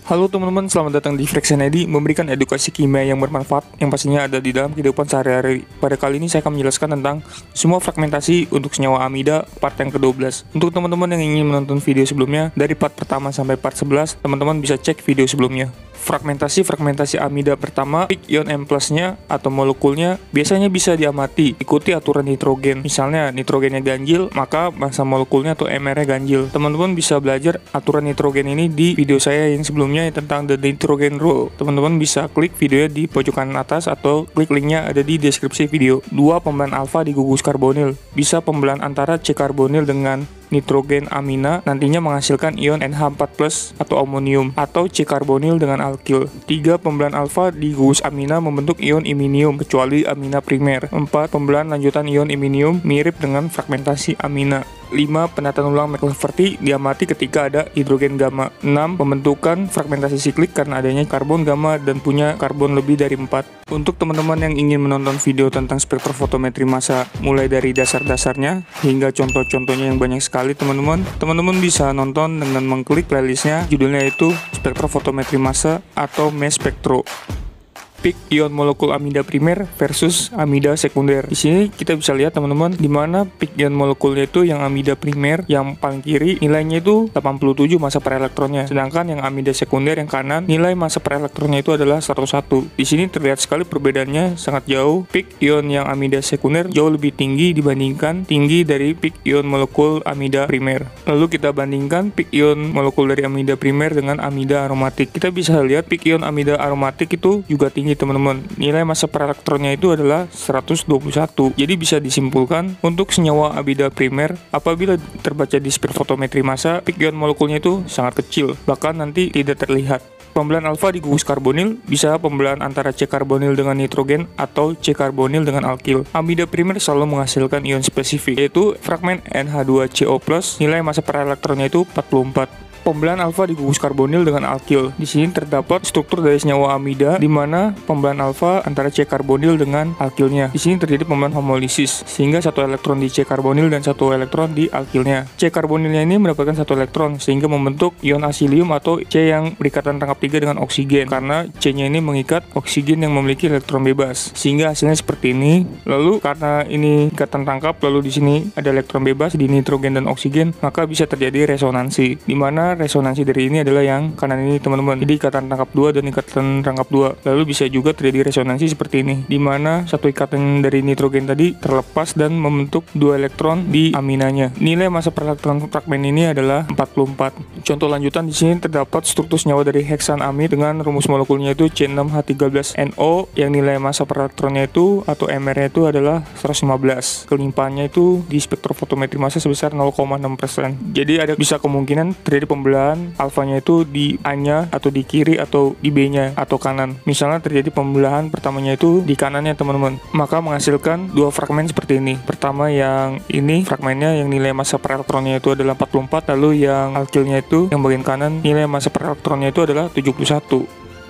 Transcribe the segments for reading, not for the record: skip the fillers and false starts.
Halo teman-teman, selamat datang di Fraction ID, memberikan edukasi kimia yang bermanfaat yang pastinya ada di dalam kehidupan sehari-hari. Pada kali ini saya akan menjelaskan tentang semua fragmentasi untuk senyawa amida part yang ke-12. Untuk teman-teman yang ingin menonton video sebelumnya, dari part pertama sampai part 11, teman-teman bisa cek video sebelumnya. Fragmentasi amida pertama, peak ion M plus-nya atau molekulnya biasanya bisa diamati, ikuti aturan nitrogen. Misalnya nitrogennya ganjil, maka massa molekulnya atau MR-nya ganjil. Teman-teman bisa belajar aturan nitrogen ini di video saya yang sebelumnya tentang the nitrogen rule. Teman-teman bisa klik videonya di pojok kanan atas atau klik linknya ada di deskripsi video. 2 pembelahan alfa di gugus karbonil. Bisa pembelahan antara C karbonil dengan nitrogen amina nantinya menghasilkan ion NH4+ atau amonium, atau C karbonil dengan alkil. 3 pembelahan alfa di gugus amina membentuk ion iminium kecuali amina primer. 4 pembelahan lanjutan ion iminium mirip dengan fragmentasi amina. 5 penataan ulang McLafferty diamati ketika ada hidrogen gamma. 6 pembentukan fragmentasi siklik karena adanya karbon gamma dan punya karbon lebih dari 4. Untuk teman-teman yang ingin menonton video tentang spektrofotometri massa mulai dari dasar-dasarnya hingga contoh-contohnya yang banyak sekali, teman-teman bisa nonton dengan mengklik playlistnya, judulnya itu spektrofotometri massa atau mass spektro. Peak ion molekul amida primer versus amida sekunder. Di sini kita bisa lihat teman-teman di mana peak ion molekulnya itu yang amida primer yang paling kiri nilainya itu 87 massa per elektronnya, sedangkan yang amida sekunder yang kanan nilai massa per elektronnya itu adalah 101. Di sini terlihat sekali perbedaannya sangat jauh. Peak ion yang amida sekunder jauh lebih tinggi dibandingkan tinggi dari peak ion molekul amida primer. Lalu kita bandingkan peak ion molekul dari amida primer dengan amida aromatik. Kita bisa lihat peak ion amida aromatik itu juga tinggi teman-teman. Nilai massa per elektronnya itu adalah 121. Jadi bisa disimpulkan untuk senyawa amida primer apabila terbaca di spektrofotometri massa, peak ion molekulnya itu sangat kecil, bahkan nanti tidak terlihat. Pembelahan alfa di gugus karbonil bisa pembelahan antara C karbonil dengan nitrogen atau C karbonil dengan alkil. Amida primer selalu menghasilkan ion spesifik, yaitu fragmen NH2CO+, nilai massa per elektronnya itu 44. Pembelahan alfa di gugus karbonil dengan alkil. Di sini terdapat struktur dari senyawa amida di mana pembelahan alfa antara C karbonil dengan alkilnya. Di sini terjadi pembelahan homolisis sehingga satu elektron di C karbonil dan satu elektron di alkilnya. C karbonilnya ini mendapatkan satu elektron sehingga membentuk ion asilium atau C yang berikatan rangkap 3 dengan oksigen, karena C-nya ini mengikat oksigen yang memiliki elektron bebas sehingga hasilnya seperti ini. Lalu karena ini ikatan rangkap, lalu di sini ada elektron bebas di nitrogen dan oksigen, maka bisa terjadi resonansi, di mana resonansi dari ini adalah yang kanan ini teman-teman. Jadi ikatan rangkap 2 dan ikatan rangkap 2. Lalu bisa juga terjadi resonansi seperti ini, di mana satu ikatan dari nitrogen tadi terlepas dan membentuk 2 elektron di aminanya. Nilai massa per elektron fragmen ini adalah 44. Contoh lanjutan di sini terdapat struktur senyawa dari heksan amid dengan rumus molekulnya itu C6H13NO yang nilai massa per elektronnya itu atau MR-nya itu adalah 115. Kelimpahannya itu di spektrofotometri massa sebesar 0,6%. Jadi ada bisa kemungkinan terjadi pembelahan alfanya itu di A-nya atau di kiri atau di B-nya atau kanan. Misalnya terjadi pembelahan pertamanya itu di kanannya teman-teman, maka menghasilkan 2 fragmen seperti ini. Pertama yang ini fragmennya yang nilai massa per elektronnya itu adalah 44, lalu yang alkilnya itu yang bagian kanan nilai massa per elektronnya itu adalah 71.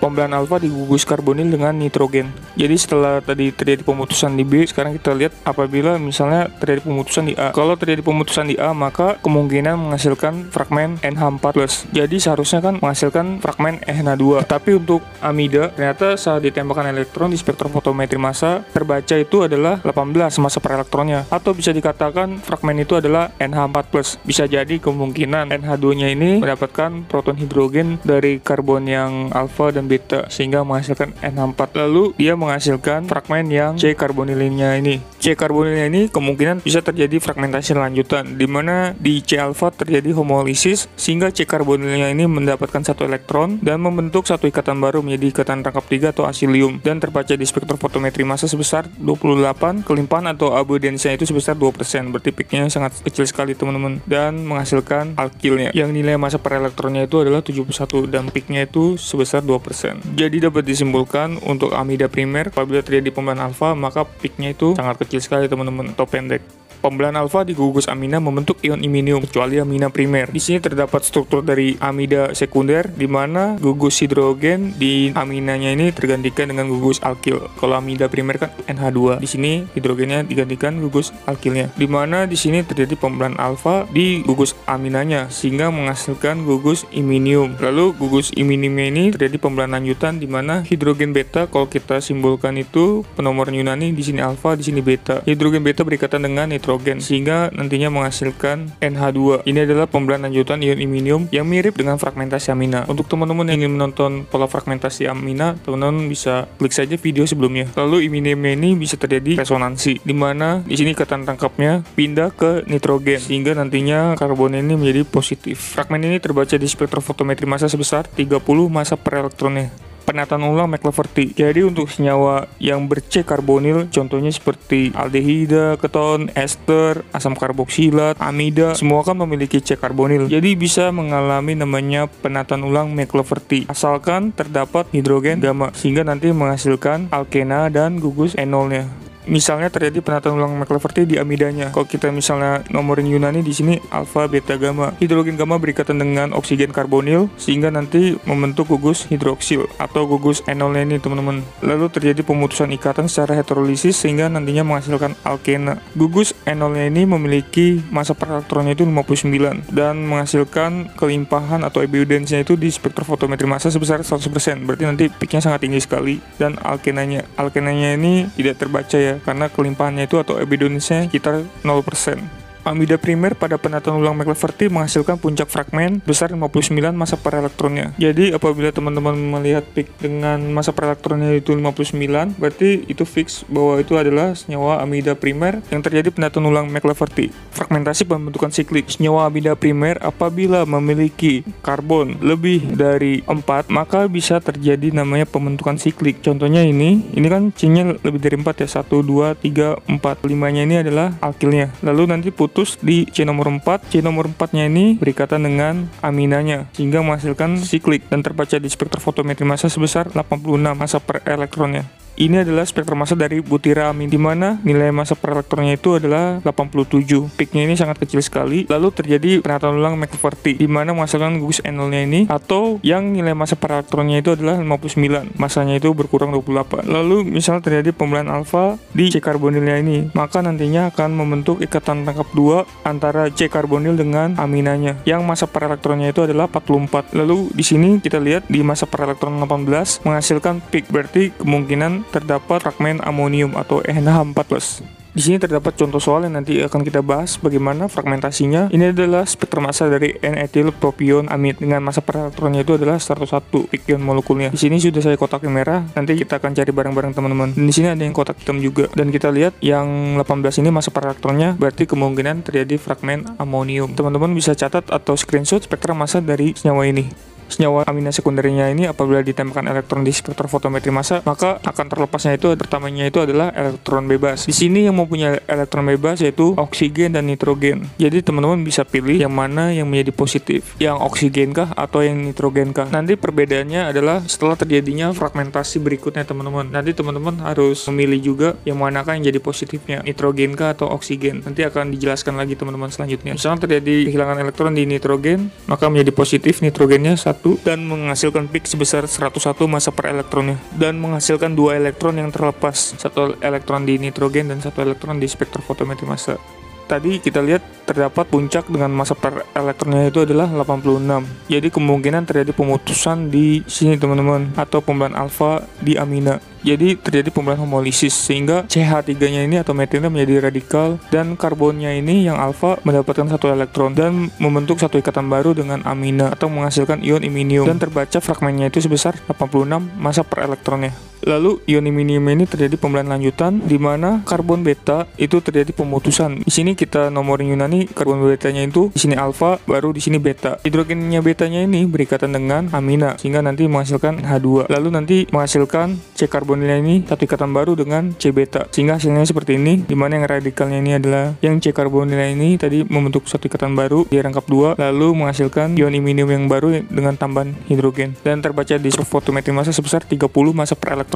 Pembelahan alfa di gugus karbonil dengan nitrogen. Jadi setelah tadi terjadi pemutusan di B, sekarang kita lihat apabila misalnya terjadi pemutusan di A. Kalau terjadi pemutusan di A, maka kemungkinan menghasilkan fragmen NH4+. Jadi seharusnya kan menghasilkan fragmen NH2. Tapi untuk amida, ternyata saat ditembakkan elektron di spektrofotometri massa, terbaca itu adalah 18 massa per elektronnya. Atau bisa dikatakan fragmen itu adalah NH4+. Bisa jadi kemungkinan NH2-nya ini mendapatkan proton hidrogen dari karbon yang alfa dan beta sehingga menghasilkan NH4. Lalu dia menghasilkan fragmen yang C karbonilnya ini. C karbonilnya ini kemungkinan bisa terjadi fragmentasi lanjutan di mana di C alfa terjadi homolisis sehingga C karbonilnya ini mendapatkan satu elektron dan membentuk satu ikatan baru menjadi ikatan rangkap 3 atau asilium dan terbaca di spektrofotometri massa sebesar 28. Kelimpahan atau abundansinya itu sebesar 2%. Berarti peaknya sangat kecil sekali teman-teman, dan menghasilkan alkilnya yang nilai massa per elektronnya itu adalah 71 dan peaknya itu sebesar 2%. Jadi dapat disimpulkan untuk amida primer apabila terjadi pembelahan alfa, maka peaknya itu sangat kecil sekali teman-teman atau pendek. Pembelahan alfa di gugus amina membentuk ion iminium kecuali amina primer. Di sini terdapat struktur dari amida sekunder di mana gugus hidrogen di aminanya ini tergantikan dengan gugus alkil. Kalau amida primer kan NH2. Di sini hidrogennya digantikan gugus alkilnya. Di mana di sini terjadi pembelahan alfa di gugus aminanya sehingga menghasilkan gugus iminium. Lalu gugus iminiumnya ini terjadi pembelahan lanjutan di mana hidrogen beta, kalau kita simbolkan itu penomoran Yunani, di sini alfa, di sini beta. Hidrogen beta berikatan dengan nitrogen sehingga nantinya menghasilkan NH2. Ini adalah pembelahan lanjutan ion iminium yang mirip dengan fragmentasi amina. Untuk teman-teman yang ingin menonton pola fragmentasi amina, teman-teman bisa klik saja video sebelumnya. Lalu iminiumnya ini bisa terjadi resonansi di mana di sini ikatan tangkapnya pindah ke nitrogen sehingga nantinya karbon ini menjadi positif. Fragmen ini terbaca di spektrofotometri massa sebesar 30 massa per elektronnya. Penataan ulang McLaverty. Jadi untuk senyawa yang ber-C karbonil, contohnya seperti aldehida, keton, ester, asam karboksilat, amida, semua kan memiliki C karbonil. Jadi bisa mengalami namanya penataan ulang McLaverty asalkan terdapat hidrogen gamma sehingga nanti menghasilkan alkena dan gugus enolnya. Misalnya terjadi penataan ulang McLaverty di amidanya. Kalau kita misalnya nomorin Yunani di sini alfa, beta, gamma. Hidrogen gamma berikatan dengan oksigen karbonil sehingga nanti membentuk gugus hidroksil atau gugus enolnya ini teman-teman. Lalu terjadi pemutusan ikatan secara heterolisis sehingga nantinya menghasilkan alkena. Gugus enolnya ini memiliki massa per elektronnya itu 59 dan menghasilkan kelimpahan atau ebiodensnya itu di spektrofotometri massa sebesar 100%. Berarti nanti peaknya sangat tinggi sekali dan alkenanya ini tidak terbaca ya, karena kelimpahannya itu atau ebiodensnya sekitar 0%. Amida primer pada penataan ulang McLaverty menghasilkan puncak fragmen besar 59 massa per elektronnya. Jadi apabila teman-teman melihat peak dengan massa per elektronnya itu 59, berarti itu fix bahwa itu adalah senyawa amida primer yang terjadi penataan ulang McLaverty. Fragmentasi pembentukan siklik. Senyawa amida primer apabila memiliki karbon lebih dari 4, maka bisa terjadi namanya pembentukan siklik. Contohnya ini kan C-nya lebih dari 4 ya, 1, 2, 3, 4. 5-nya ini adalah alkilnya. Lalu nanti putus di C nomor 4. C nomor 4-nya ini berikatan dengan aminanya sehingga menghasilkan siklik dan terbaca di spektrofotometri massa sebesar 86 massa per elektronnya. Ini adalah spektrum massa dari butiramin di mana nilai massa per elektronnya itu adalah 87. Peaknya ini sangat kecil sekali. Lalu terjadi penataan ulang McLaverty di mana menghasilkan gugus enolnya ini atau yang nilai massa per elektronnya itu adalah 59. Massanya itu berkurang 28. Lalu misalnya terjadi pembelahan alfa di C karbonilnya ini, maka nantinya akan membentuk ikatan tangkap 2 antara C karbonil dengan aminanya yang massa per elektronnya itu adalah 44. Lalu di sini kita lihat di massa per elektron 18 menghasilkan peak, berarti kemungkinan terdapat fragmen amonium atau NH4+. Di sini terdapat contoh soal yang nanti akan kita bahas bagaimana fragmentasinya. Ini adalah spektrum massa dari N-etil propion amid dengan massa per elektronnya itu adalah 101 pikion molekulnya. Di sini sudah saya kotakin merah. Nanti kita akan cari bareng-bareng teman-teman. Dan di sini ada yang kotak hitam juga. Dan kita lihat yang 18 ini massa per elektronnya berarti kemungkinan terjadi fragmen amonium. Teman-teman bisa catat atau screenshot spektrum massa dari senyawa ini. Senyawa amina sekundernya ini apabila ditembakkan elektron di spektrofotometri massa, maka akan terlepasnya itu pertamanya itu adalah elektron bebas. Di sini yang mempunyai elektron bebas yaitu oksigen dan nitrogen. Jadi teman-teman bisa pilih yang mana yang menjadi positif, yang oksigen kah atau yang nitrogen kah. Nanti perbedaannya adalah setelah terjadinya fragmentasi berikutnya teman-teman. Nanti teman-teman harus memilih juga yang manakah yang jadi positifnya, nitrogen kah atau oksigen. Nanti akan dijelaskan lagi teman-teman selanjutnya. Misalnya terjadi kehilangan elektron di nitrogen, maka menjadi positif nitrogennya 1 dan menghasilkan peak sebesar 101 massa per elektronnya dan menghasilkan 2 elektron yang terlepas, 1 elektron di nitrogen dan 1 elektron di spektrofotometri massa. Tadi kita lihat terdapat puncak dengan massa per elektronnya itu adalah 86. Jadi kemungkinan terjadi pemutusan di sini teman-teman atau pembelahan alfa di amina. Jadi terjadi pembelahan homolisis sehingga CH3-nya ini atau metilnya menjadi radikal dan karbonnya ini yang alfa mendapatkan 1 elektron dan membentuk 1 ikatan baru dengan amina atau menghasilkan ion iminium dan terbaca fragmennya itu sebesar 86 massa per elektronnya. Lalu ion iminium ini terjadi pembelahan lanjutan di mana karbon beta itu terjadi pemutusan. Di sini kita nomorin Yunani karbon betanya itu di sini alfa baru di sini beta. Hidrogennya betanya ini berikatan dengan amina sehingga nanti menghasilkan H2. Lalu nanti menghasilkan C karbonilnya ini 1 ikatan baru dengan C beta sehingga hasilnya seperti ini di mana yang radikalnya ini adalah yang C karbonilnya ini tadi membentuk 1 ikatan baru di rangkap 2 lalu menghasilkan ion iminium yang baru dengan tambahan hidrogen dan terbaca di spektrofotometri massa sebesar 30 massa per elektronnya.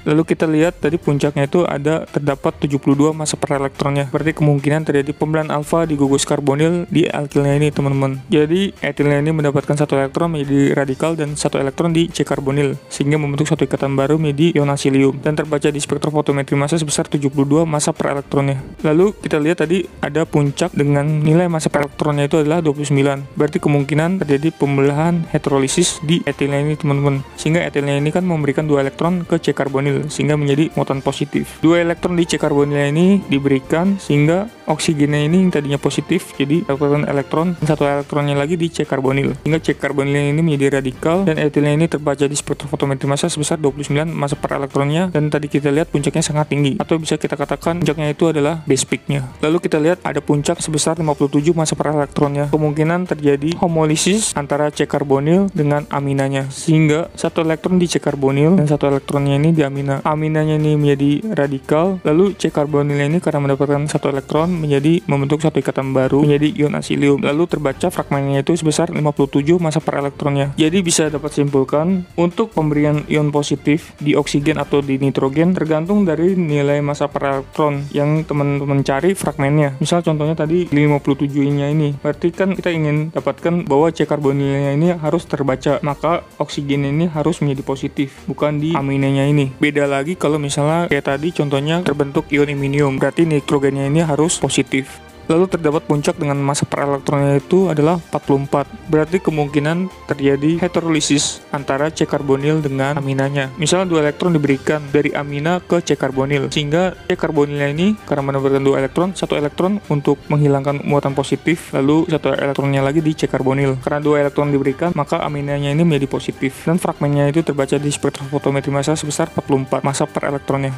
Lalu kita lihat tadi puncaknya itu terdapat 72 massa per elektronnya. Berarti kemungkinan terjadi pembelahan alfa di gugus karbonil di alkilnya ini, teman-teman. Jadi etilnya ini mendapatkan satu elektron menjadi radikal dan satu elektron di C karbonil, sehingga membentuk satu ikatan baru menjadi ion asilium, dan terbaca di spektrofotometri massa sebesar 72 massa per elektronnya. Lalu kita lihat tadi ada puncak dengan nilai massa per elektronnya itu adalah 29. Berarti kemungkinan terjadi pembelahan heterolisis di etilnya ini, teman-teman. Sehingga etilnya ini kan memberikan 2 elektron ke C karbonil sehingga menjadi muatan positif. 2 elektron di C karbonil ini diberikan sehingga oksigennya ini yang tadinya positif jadi dapatkan elektron, dan satu elektronnya lagi di C karbonil sehingga C karbonil ini menjadi radikal, dan etilnya ini terbaca di spektrofotometri massa sebesar 29 massa per elektronnya, dan tadi kita lihat puncaknya sangat tinggi, atau bisa kita katakan puncaknya itu adalah base peak-nya. Lalu kita lihat ada puncak sebesar 57 massa per elektronnya. Kemungkinan terjadi homolisis antara C karbonil dengan aminanya, sehingga satu elektron di C karbonil dan satu elektronnya ini di amina. Aminanya ini menjadi radikal, lalu C karbonilnya ini karena mendapatkan satu elektron menjadi membentuk satu ikatan baru menjadi ion asilium. Lalu terbaca fragmennya itu sebesar 57 massa per elektronnya. Jadi bisa dapat simpulkan untuk pemberian ion positif di oksigen atau di nitrogen tergantung dari nilai massa per elektron yang teman-teman cari fragmennya. Misal contohnya tadi 57-nya ini, berarti kan kita ingin dapatkan bahwa C karbonilnya ini harus terbaca, maka oksigen ini harus menjadi positif, bukan di aminanya ini. Beda lagi kalau misalnya kayak tadi contohnya terbentuk ion iminium, berarti nitrogennya ini harus positif. Lalu terdapat puncak dengan massa per elektronnya itu adalah 44. Berarti kemungkinan terjadi heterolisis antara C karbonil dengan aminanya. Misalnya 2 elektron diberikan dari amina ke C karbonil, sehingga C karbonilnya ini karena mendapatkan 2 elektron, satu elektron untuk menghilangkan muatan positif, lalu satu elektronnya lagi di C karbonil. Karena 2 elektron diberikan, maka aminanya ini menjadi positif, dan fragmennya itu terbaca di spektrofotometri massa sebesar 44 massa per elektronnya.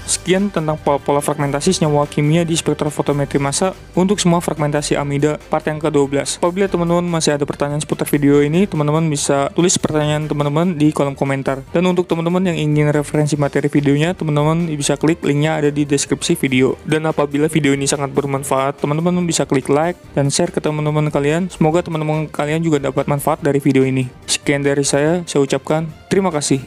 Sekian tentang pola fragmentasi senyawa kimia di spektrofotometri massa untuk semua fragmentasi amida part yang ke-12. Apabila teman-teman masih ada pertanyaan seputar video ini, teman-teman bisa tulis pertanyaan teman-teman di kolom komentar. Dan untuk teman-teman yang ingin referensi materi videonya, teman-teman bisa klik linknya ada di deskripsi video. Dan apabila video ini sangat bermanfaat, teman-teman bisa klik like dan share ke teman-teman kalian. Semoga teman-teman kalian juga dapat manfaat dari video ini. Sekian dari saya ucapkan terima kasih.